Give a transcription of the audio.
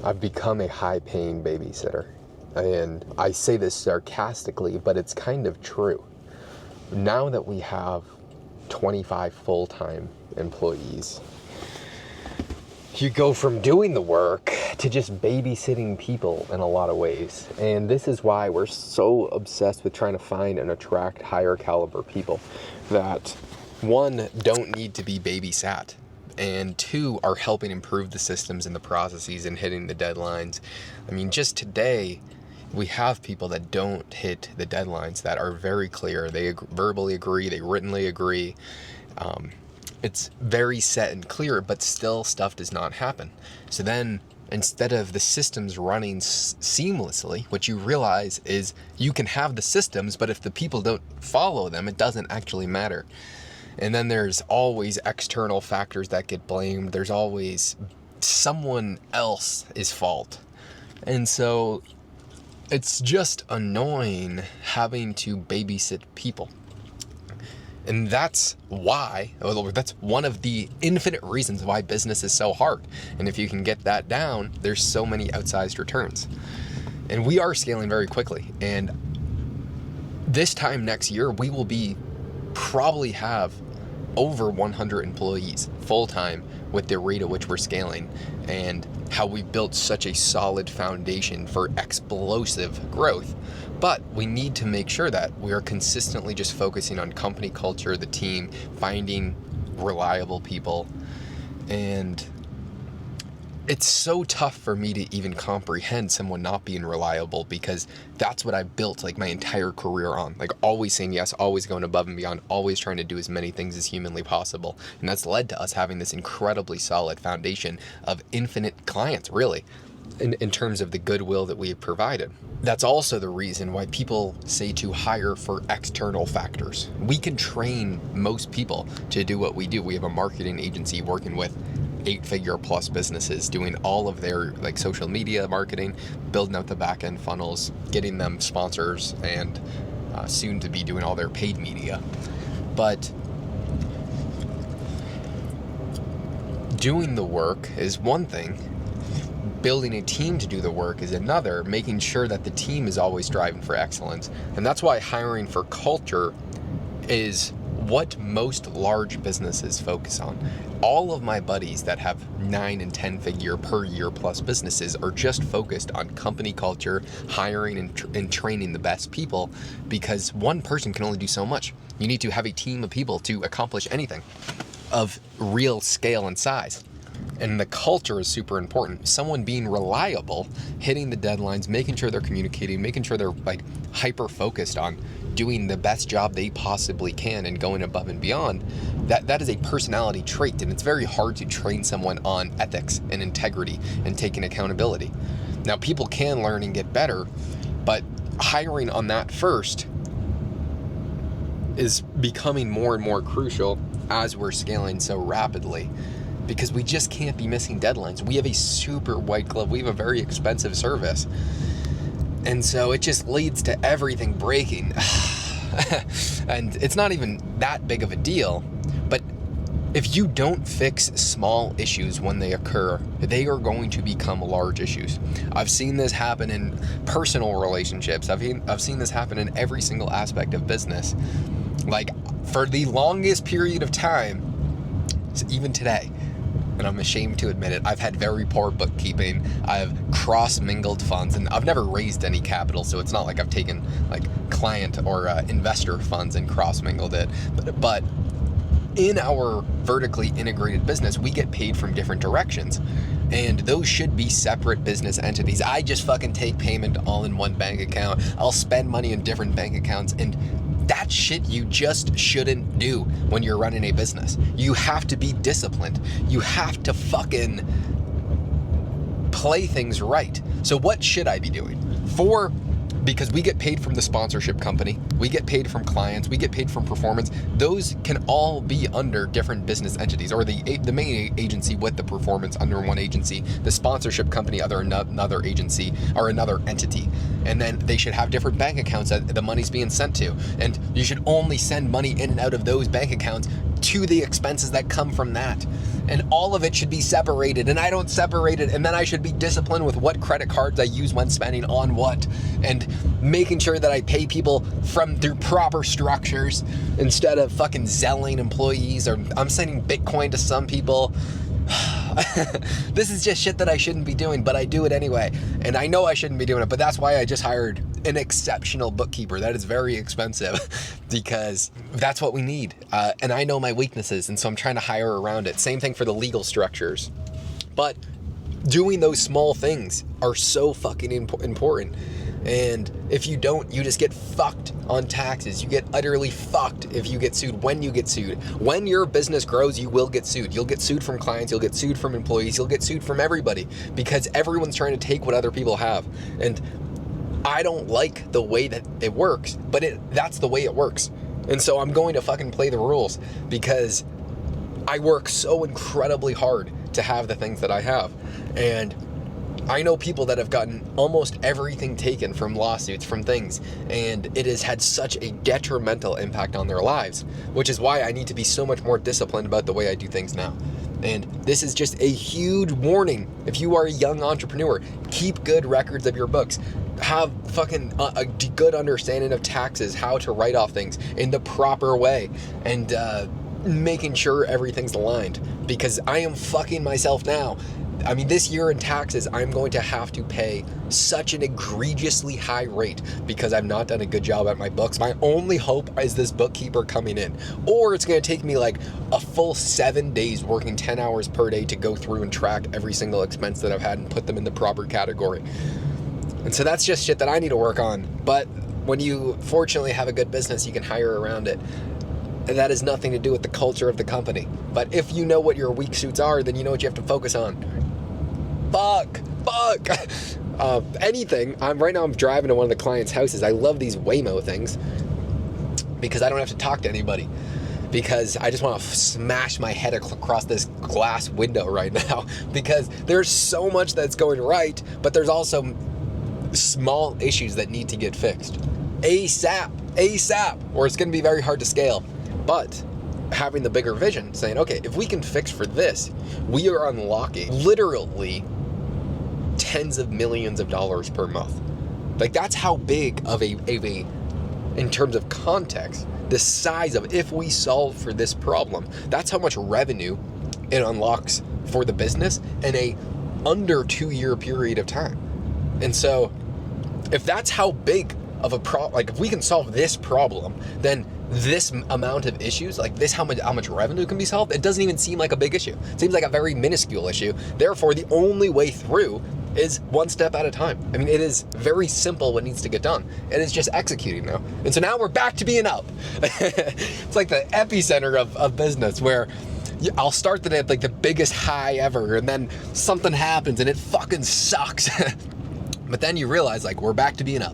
I've become a high-paying babysitter. And I say this sarcastically, but it's kind of true. Now that we have 25 full-time employees, you go from doing the work to just babysitting people in a lot of ways. And this is why we're so obsessed with trying to find and attract higher caliber people that, one, don't need to be babysat, and two, are helping improve the systems and the processes and hitting the deadlines. I mean, just today, we have people that don't hit the deadlines that are very clear. They verbally agree, they writtenly agree. It's very set and clear, but still stuff does not happen. So then, instead of the systems running seamlessly, what you realize is you can have the systems, but if the people don't follow them, it doesn't actually matter. And then there's always external factors that get blamed. There's always someone else's fault. And so it's just annoying having to babysit people. And that's why, that's one of the infinite reasons why business is so hard. And if you can get that down, there's so many outsized returns. And we are scaling very quickly. And this time next year, we will probably have over 100 employees full-time with the rate at which we're scaling and how we built such a solid foundation for explosive growth. But we need to make sure that we are consistently just focusing on company culture, the team, finding reliable people. And it's so tough for me to even comprehend someone not being reliable, because that's what I've built like my entire career on. Like always saying yes, always going above and beyond, always trying to do as many things as humanly possible. And that's led to us having this incredibly solid foundation of infinite clients, really, in terms of the goodwill that we have provided. That's also the reason why people say to hire for external factors. We can train most people to do what we do. We have a marketing agency working with 8-figure plus businesses, doing all of their like social media marketing, building out the back end funnels, getting them sponsors, and soon to be doing all their paid media. But doing the work is one thing. Building a team to do the work is another, making sure that the team is always striving for excellence. And that's why hiring for culture is what most large businesses focus on. All of my buddies that have 9 and 10 figure per year plus businesses are just focused on company culture, hiring and training the best people, because one person can only do so much. You need to have a team of people to accomplish anything of real scale and size. And the culture is super important. Someone being reliable, hitting the deadlines, making sure they're communicating, making sure they're like hyper focused on doing the best job they possibly can and going above and beyond. That is a personality trait, and it's very hard to train someone on ethics and integrity and taking accountability. Now, people can learn and get better, but hiring on that first is becoming more and more crucial as we're scaling so rapidly, because we just can't be missing deadlines. We have a super white glove. We have a very expensive service. And so it just leads to everything breaking. And it's not even that big of a deal, but if you don't fix small issues when they occur, they are going to become large issues. I've seen this happen in personal relationships. I've seen this happen in every single aspect of business. Like for the longest period of time, even today, and I'm ashamed to admit it, I've had very poor bookkeeping. I've cross-mingled funds, and I've never raised any capital, so it's not like I've taken like client or investor funds and cross-mingled it. But in our vertically integrated business, we get paid from different directions, and those should be separate business entities. I just fucking take payment all in one bank account. I'll spend money in different bank accounts, and that shit you just shouldn't do when you're running a business. You have to be disciplined. You have to fucking play things right. So what should I be doing? Because we get paid from the sponsorship company, we get paid from clients, we get paid from performance. Those can all be under different business entities, or the main agency with the performance under one agency, the sponsorship company under another agency or another entity. And then they should have different bank accounts that the money's being sent to. And you should only send money in and out of those bank accounts to the expenses that come from that. and all of it should be separated, and I don't separate it, and then I should be disciplined with what credit cards I use when spending on what, and making sure that I pay people through proper structures instead of fucking Zelling employees, or I'm sending Bitcoin to some people. This is just shit that I shouldn't be doing, but I do it anyway. And I know I shouldn't be doing it, but that's why I just hired an exceptional bookkeeper. That is very expensive because that's what we need. And I know my weaknesses, and so I'm trying to hire around it. Same thing for the legal structures. But doing those small things are so fucking important. And if you don't, you just get fucked on taxes. You get utterly fucked if you get sued, when you get sued. When your business grows, you will get sued. You'll get sued from clients, you'll get sued from employees, you'll get sued from everybody because everyone's trying to take what other people have. And I don't like the way that it works, but that's the way it works. And so I'm going to fucking play the rules because I work so incredibly hard to have the things that I have. And I know people that have gotten almost everything taken from lawsuits, from things, and it has had such a detrimental impact on their lives, which is why I need to be so much more disciplined about the way I do things now. And this is just a huge warning. If you are a young entrepreneur, keep good records of your books. Have fucking a good understanding of taxes, how to write off things in the proper way, and making sure everything's aligned, because I am fucking myself now. I mean, this year in taxes, I'm going to have to pay such an egregiously high rate because I've not done a good job at my books. My only hope is this bookkeeper coming in, or it's going to take me like a full 7 days working 10 hours per day to go through and track every single expense that I've had and put them in the proper category. And so that's just shit that I need to work on. But when you fortunately have a good business, you can hire around it. And that has nothing to do with the culture of the company. But if you know what your weak suits are, then you know what you have to focus on. Fuck. Anything. Right now I'm driving to one of the clients' houses. I love these Waymo things because I don't have to talk to anybody, because I just want to smash my head across this glass window right now because there's so much that's going right, but there's also small issues that need to get fixed ASAP, or it's going to be very hard to scale. But having the bigger vision, saying, okay, if we can fix for this, we are unlocking literally tens of millions of dollars per month. Like, that's how big of a in terms of context, the size of, if we solve for this problem, that's how much revenue it unlocks for the business in a under 2-year period of time. And so if that's how big of a problem, like if we can solve this problem, then this amount of issues, like this, how much revenue can be solved, it doesn't even seem like a big issue. It seems like a very minuscule issue. Therefore, the only way through is one step at a time. I mean, it is very simple what needs to get done. It is just executing now. And so now we're back to being up. It's like the epicenter of business, where I'll start the day at like the biggest high ever, and then something happens and it fucking sucks. But then you realize, like, we're back to being up.